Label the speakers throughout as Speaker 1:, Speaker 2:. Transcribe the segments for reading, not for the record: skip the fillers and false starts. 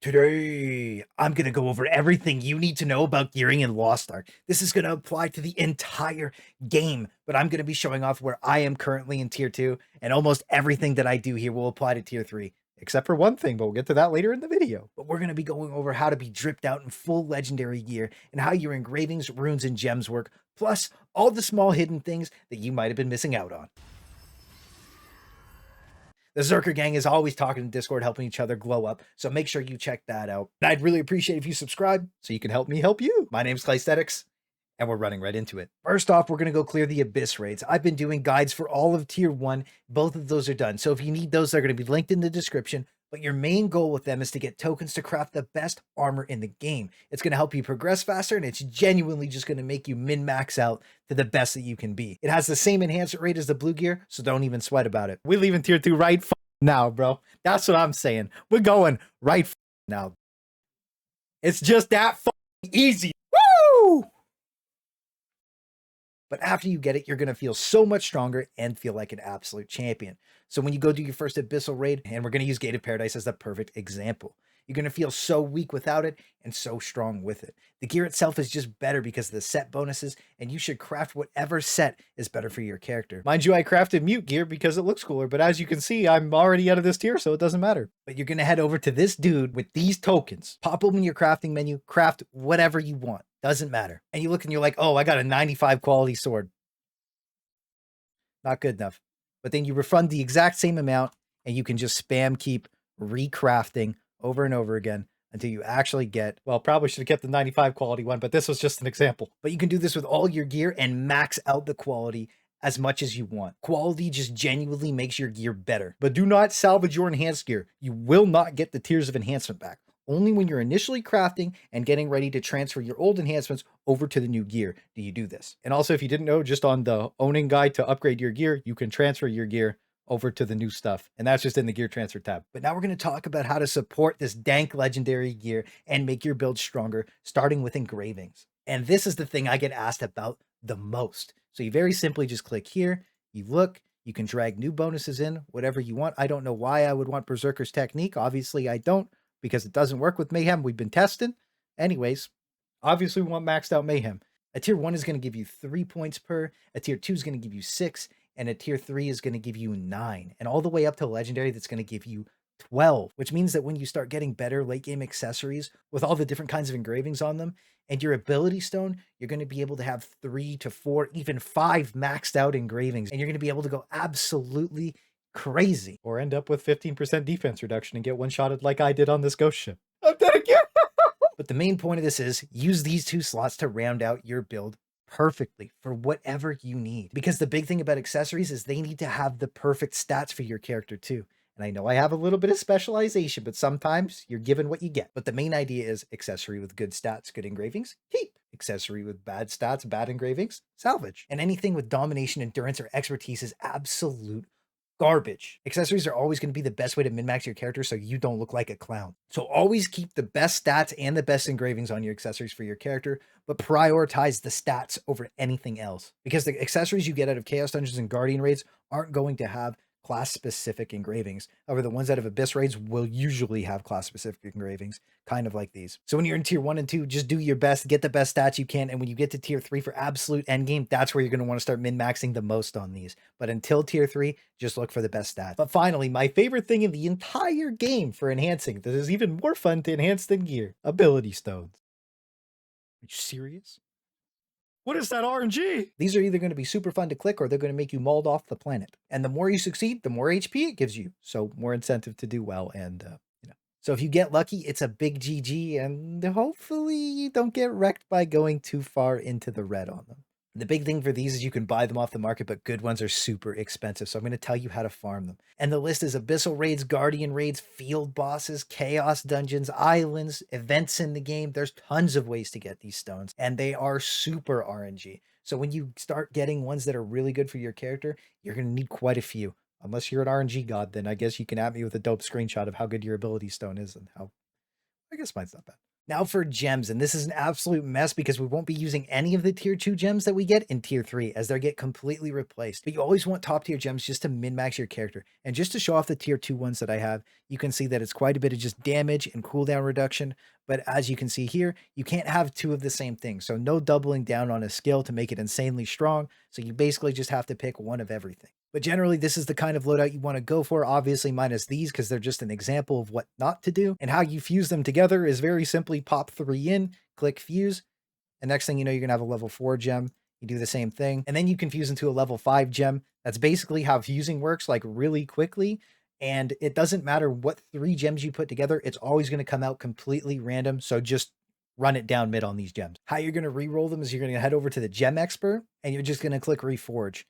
Speaker 1: Today, I'm going to go over everything you need to know about gearing in Lost Ark. This is going to apply to the entire game, but I'm going to be showing off where I am currently in Tier 2, and almost everything that I do here will apply to Tier 3, except for one thing, but we'll get to that later in the video. But we're going to be going over how to be dripped out in full legendary gear, and how your engravings, runes, and gems work, plus all the small hidden things that you might have been missing out on. The Zerker gang is always talking in Discord, helping each other glow up, so make sure you check that out. And I'd really appreciate if you subscribe so you can help me help you. My name's Claysthetics, and we're running right into it. First off, we're going to go clear the Abyss raids. I've been doing guides for all of Tier 1. Both of those are done, so if you need those, they're going to be linked in the description. But your main goal with them is to get tokens to craft the best armor in the game. It's going to help you progress faster, and it's genuinely just going to make you min-max out to the best that you can be. It has the same enhancement rate as the blue gear, so don't even sweat about it. We leave in Tier 2 right now, bro. That's what I'm saying. We're going right now. It's just that easy. Woo! But after you get it, you're going to feel so much stronger and feel like an absolute champion. So when you go do your first Abyssal raid, and we're going to use Gate of Paradise as the perfect example, you're going to feel so weak without it and so strong with it. The gear itself is just better because of the set bonuses, and you should craft whatever set is better for your character. Mind you, I crafted mute gear because it looks cooler, but as you can see, I'm already out of this tier, so it doesn't matter. But you're going to head over to this dude with these tokens, pop open your crafting menu, craft whatever you want. Doesn't matter. And you look and you're like, oh, I got a 95 quality sword. Not good enough. But then you refund the exact same amount, and you can just spam keep recrafting over and over again until you actually get, well, probably should have kept the 95 quality one, but this was just an example. But you can do this with all your gear and max out the quality as much as you want. Quality just genuinely makes your gear better. But do not salvage your enhanced gear. You will not get the tiers of enhancement back. Only when you're initially crafting and getting ready to transfer your old enhancements over to the new gear do you do this. And also, if you didn't know, just on the owning guide to upgrade your gear, you can transfer your gear over to the new stuff. And that's just in the gear transfer tab. But now we're going to talk about how to support this dank legendary gear and make your build stronger, starting with engravings. And this is the thing I get asked about the most. So you very simply just click here, you look, you can drag new bonuses in, whatever you want. I don't know why I would want Berserker's Technique. Obviously I don't, because it doesn't work with Mayhem. We've been testing. Anyways, obviously we want maxed out Mayhem. A tier 1 is going to give you 3 points per, a tier 2 is going to give you 6, and a tier 3 is going to give you 9. And all the way up to legendary, that's going to give you 12, which means that when you start getting better late game accessories with all the different kinds of engravings on them and your ability stone, you're going to be able to have 3 to 4, even 5 maxed out engravings, and you're going to be able to go absolutely crazy, or end up with 15% defense reduction and get one-shotted like I did on this ghost ship. I'm dead again. But the main point of this is use these 2 slots to round out your build perfectly for whatever you need. Because the big thing about accessories is they need to have the perfect stats for your character too. And I know I have a little bit of specialization, but sometimes you're given what you get. But the main idea is accessory with good stats, good engravings, keep. Accessory with bad stats, bad engravings, salvage. And anything with domination, endurance, or expertise is absolute garbage. Accessories are always going to be the best way to min-max your character so you don't look like a clown. So always keep the best stats and the best engravings on your accessories for your character, but prioritize the stats over anything else. Because the accessories you get out of Chaos Dungeons and Guardian raids aren't going to have class-specific engravings. However, the ones out of Abyss raids will usually have class-specific engravings, kind of like these. So when you're in tier 1 and 2, just do your best, get the best stats you can, and when you get to tier 3 for absolute endgame, that's where you're going to want to start min-maxing the most on these. But until tier 3, just look for the best stats. But finally, my favorite thing in the entire game for enhancing, this is even more fun to enhance than gear, ability stones. Are you serious? What is that RNG? These are either going to be super fun to click or they're going to make you mauled off the planet. And the more you succeed, the more HP it gives you. So more incentive to do well. And, so if you get lucky, it's a big GG, and hopefully you don't get wrecked by going too far into the red on them. The big thing for these is you can buy them off the market, but good ones are super expensive. So I'm going to tell you how to farm them. And the list is Abyssal raids, Guardian raids, field bosses, Chaos dungeons, islands, events in the game. There's tons of ways to get these stones, and they are super RNG. So when you start getting ones that are really good for your character, you're going to need quite a few. Unless you're an RNG god, then I guess you can at me with a dope screenshot of how good your ability stone is and how, I guess mine's not bad. Now for gems, and this is an absolute mess because we won't be using any of the tier 2 gems that we get in tier 3 as they get completely replaced. But you always want top tier gems just to min-max your character. And just to show off the tier 2 ones that I have, you can see that it's quite a bit of just damage and cooldown reduction. But as you can see here, you can't have two of the same thing. So no doubling down on a skill to make it insanely strong. So you basically just have to pick one of everything. But generally, this is the kind of loadout you want to go for, obviously minus these because they're just an example of what not to do. And how you fuse them together is very simply pop 3 in, click fuse, and next thing you know, you're going to have a level 4 gem. You do the same thing, and then you can fuse into a level 5 gem. That's basically how fusing works, like really quickly. And it doesn't matter what 3 gems you put together, it's always going to come out completely random. So just run it down mid on these gems. How you're going to re-roll them is you're going to head over to the gem expert and you're just going to click reforge.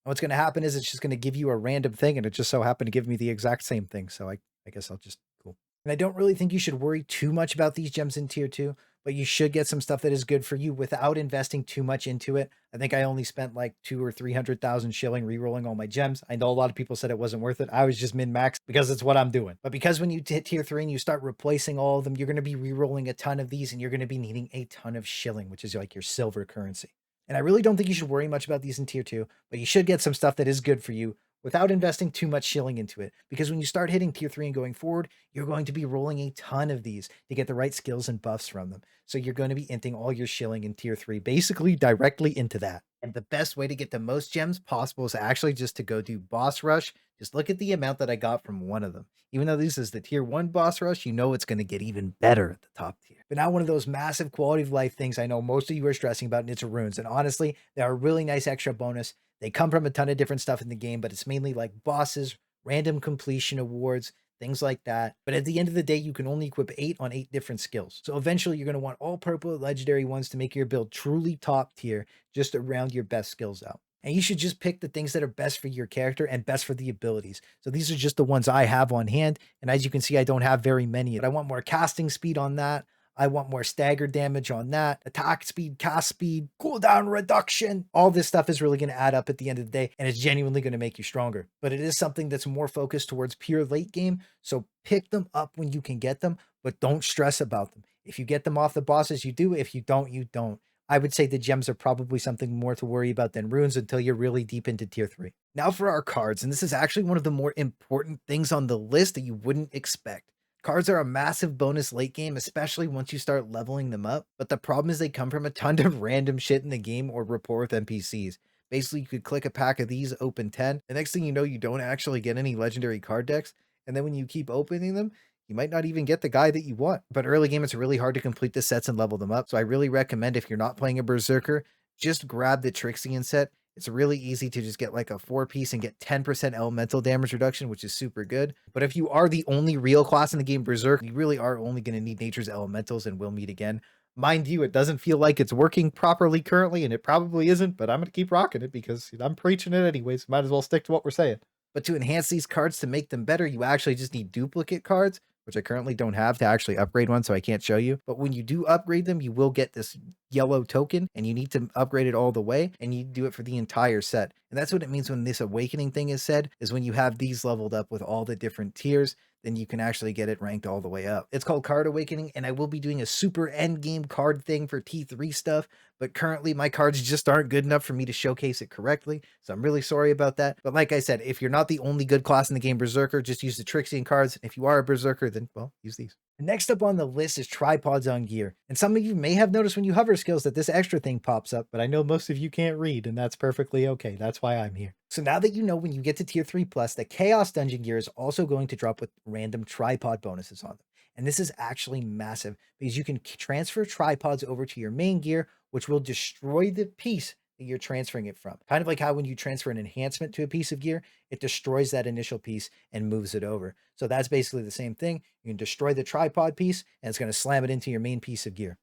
Speaker 1: And what's going to happen is it's just going to give you a random thing, and it just so happened to give me the exact same thing. So I guess I'll just cool. And I don't really think you should worry too much about these gems in tier 2, but you should get some stuff that is good for you without investing too much into it. I think I only spent like 200,000 or 300,000 shilling re-rolling all my gems. I know a lot of people said it wasn't worth it. I was just min-max because it's what I'm doing. But because when you hit tier 3 and you start replacing all of them, you're going to be re-rolling a ton of these and you're going to be needing a ton of shilling, which is like your silver currency. And I really don't think you should worry much about these in tier 2, but you should get some stuff that is good for you without investing too much shilling into it. Because when you start hitting tier 3 and going forward, you're going to be rolling a ton of these to get the right skills and buffs from them. So you're going to be inting all your shilling in tier 3, basically directly into that. And the best way to get the most gems possible is actually just to go do boss rush. Just look at the amount that I got from one of them. Even though this is the tier 1 boss rush, you know it's going to get even better at the top tier. But now one of those massive quality of life things I know most of you are stressing about, and it's runes. And honestly, they're a really nice extra bonus. They come from a ton of different stuff in the game, but it's mainly like bosses, random completion awards, things like that. But at the end of the day, you can only equip 8 on 8 different skills. So eventually you're going to want all purple legendary ones to make your build truly top tier, just around your best skills out. And you should just pick the things that are best for your character and best for the abilities. So these are just the ones I have on hand. And as you can see, I don't have very many. But I want more casting speed on that. I want more stagger damage on that, attack speed, cast speed, cooldown reduction. All this stuff is really going to add up at the end of the day, and it's genuinely going to make you stronger. But it is something that's more focused towards pure late game, so pick them up when you can get them, but don't stress about them. If you get them off the bosses, you do. If you don't, you don't. I would say the gems are probably something more to worry about than runes until you're really deep into tier 3. Now for our cards, and this is actually one of the more important things on the list that you wouldn't expect. Cards are a massive bonus late game, especially once you start leveling them up, but the problem is they come from a ton of random shit in the game or rapport with NPCs. Basically, you could click a pack of these, open 10. The next thing you know, you don't actually get any legendary card decks, and then when you keep opening them, you might not even get the guy that you want. But early game, it's really hard to complete the sets and level them up, so I really recommend if you're not playing a Berserker, just grab the Trixian set. It's really easy to just get like a 4-piece and get 10% elemental damage reduction, which is super good. But if you are the only real class in the game Berserk, you really are only going to need Nature's Elementals, and we'll meet again. Mind you, it doesn't feel like it's working properly currently, and it probably isn't, but I'm going to keep rocking it because I'm preaching it anyways. Might as well stick to what we're saying. But to enhance these cards to make them better, you actually just need duplicate cards, which I currently don't have to actually upgrade one, so I can't show you. But when you do upgrade them, you will get this yellow token, and you need to upgrade it all the way, and you do it for the entire set. And that's what it means when this awakening thing is said, is when you have these leveled up with all the different tiers, then you can actually get it ranked all the way up. It's called Card Awakening, and I will be doing a super end game card thing for T3 stuff, but currently my cards just aren't good enough for me to showcase it correctly, so I'm really sorry about that. But like I said, if you're not the only good class in the game Berserker, just use the Trixian cards. If you are a Berserker, then, well, use these. Next up on the list is tripods on gear. And some of you may have noticed when you hover skills that this extra thing pops up, but I know most of you can't read, and that's perfectly okay. That's why I'm here. So now that you know when you get to tier 3 plus, the Chaos Dungeon gear is also going to drop with random tripod bonuses on them. And this is actually massive because you can transfer tripods over to your main gear, which will destroy the piece that you're transferring it from. Kind of like how when you transfer an enhancement to a piece of gear, it destroys that initial piece and moves it over. So that's basically the same thing. You can destroy the tripod piece and it's going to slam it into your main piece of gear.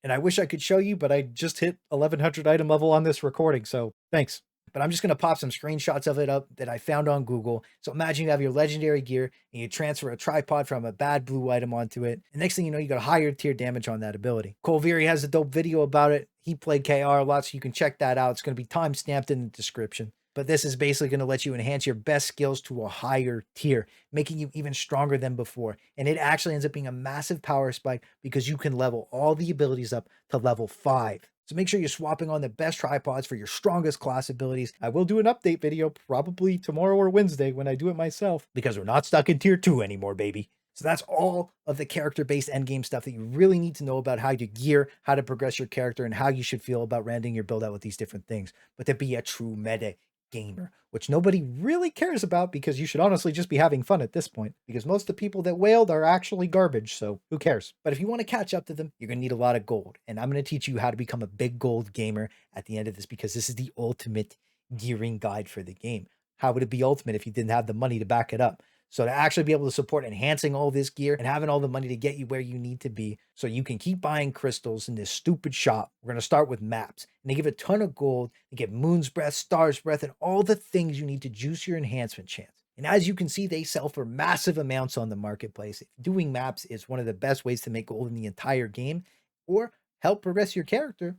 Speaker 1: And I wish I could show you, but I just hit 1100 item level on this recording, so thanks. But I'm just going to pop some screenshots of it up that I found on Google. So imagine you have your legendary gear and you transfer a tripod from a bad blue item onto it. And next thing you know, you got higher tier damage on that ability. Koleverii has a dope video about it. He played KR a lot, so you can check that out. It's going to be time stamped in the description. But this is basically going to let you enhance your best skills to a higher tier, making you even stronger than before. And it actually ends up being a massive power spike because you can level all the abilities up to level 5. So make sure you're swapping on the best tripods for your strongest class abilities. I will do an update video probably tomorrow or Wednesday when I do it myself, because we're not stuck in tier 2 anymore, baby. So that's all of the character-based endgame stuff that you really need to know about how to gear, how to progress your character, and how you should feel about rounding your build out with these different things. But to be a true meta gamer, which nobody really cares about, because you should honestly just be having fun at this point, because most of the people that wailed are actually garbage, so who cares? But if you want to catch up to them, you're going to need a lot of gold, and I'm going to teach you how to become a big gold gamer at the end of this, because this is the ultimate gearing guide for the game. How would it be ultimate if you didn't have the money to back it up? So to actually be able to support enhancing all this gear and having all the money to get you where you need to be so you can keep buying crystals in this stupid shop, we're going to start with maps. And they give a ton of gold, they give Moon's Breath, Star's Breath, and all the things you need to juice your enhancement chance. And as you can see, they sell for massive amounts on the marketplace. Doing maps is one of the best ways to make gold in the entire game or help progress your character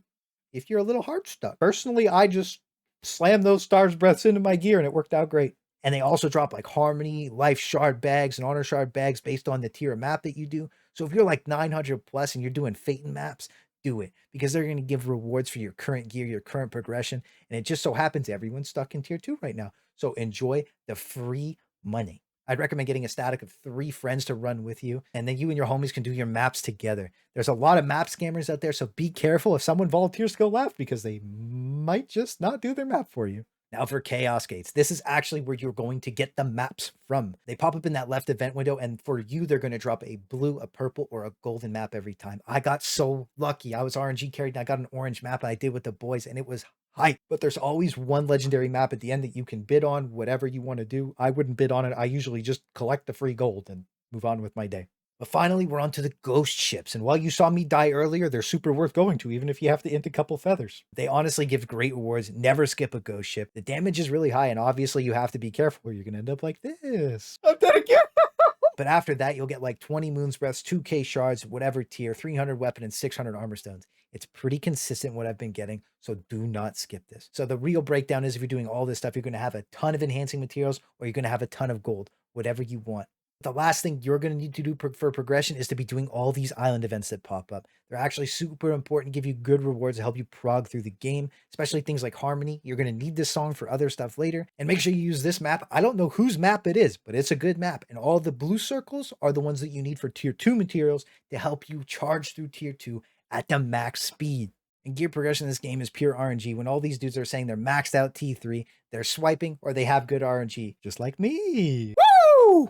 Speaker 1: if you're a little hard stuck. Personally, I just slammed those Star's Breaths into my gear and it worked out great. And they also drop like Harmony, Life Shard bags, and Honor Shard bags based on the tier of map that you do. So if you're like 900 plus and you're doing Phaeton maps, do it, because they're going to give rewards for your current gear, your current progression. And it just so happens everyone's stuck in tier 2 right now. So enjoy the free money. I'd recommend getting a static of 3 friends to run with you, and then you and your homies can do your maps together. There's a lot of map scammers out there, so be careful if someone volunteers to go left, because they might just not do their map for you. Now for Chaos Gates, this is actually where you're going to get the maps from. They pop up in that left event window, and for you, they're going to drop a blue, a purple, or a golden map every time. I got so lucky. I was RNG carried, and I got an orange map, and I did with the boys, and it was hype. But there's always one legendary map at the end that you can bid on, whatever you want to do. I wouldn't bid on it. I usually just collect the free gold and move on with my day. But finally, we're on to the ghost ships. And while you saw me die earlier, they're super worth going to, even if you have to int a couple feathers. They honestly give great rewards. Never skip a ghost ship. The damage is really high, and obviously you have to be careful or you're going to end up like this. I'm dead again. But after that, you'll get like 20 Moon's Breaths, 2k shards, whatever tier, 300 weapon, and 600 armor stones. It's pretty consistent what I've been getting, so do not skip this. So the real breakdown is if you're doing all this stuff, you're going to have a ton of enhancing materials or you're going to have a ton of gold, whatever you want. The last thing you're going to need to do for progression is to be doing all these island events that pop up. They're actually super important, give you good rewards to help you prog through the game, especially things like Harmony. You're going to need this song for other stuff later. And make sure you use this map. I don't know whose map it is, but it's a good map. And all the blue circles are the ones that you need for tier 2 materials to help you charge through tier 2 at the max speed. And gear progression in this game is pure RNG. When all these dudes are saying they're maxed out T3, they're swiping or they have good RNG, just like me. Woo!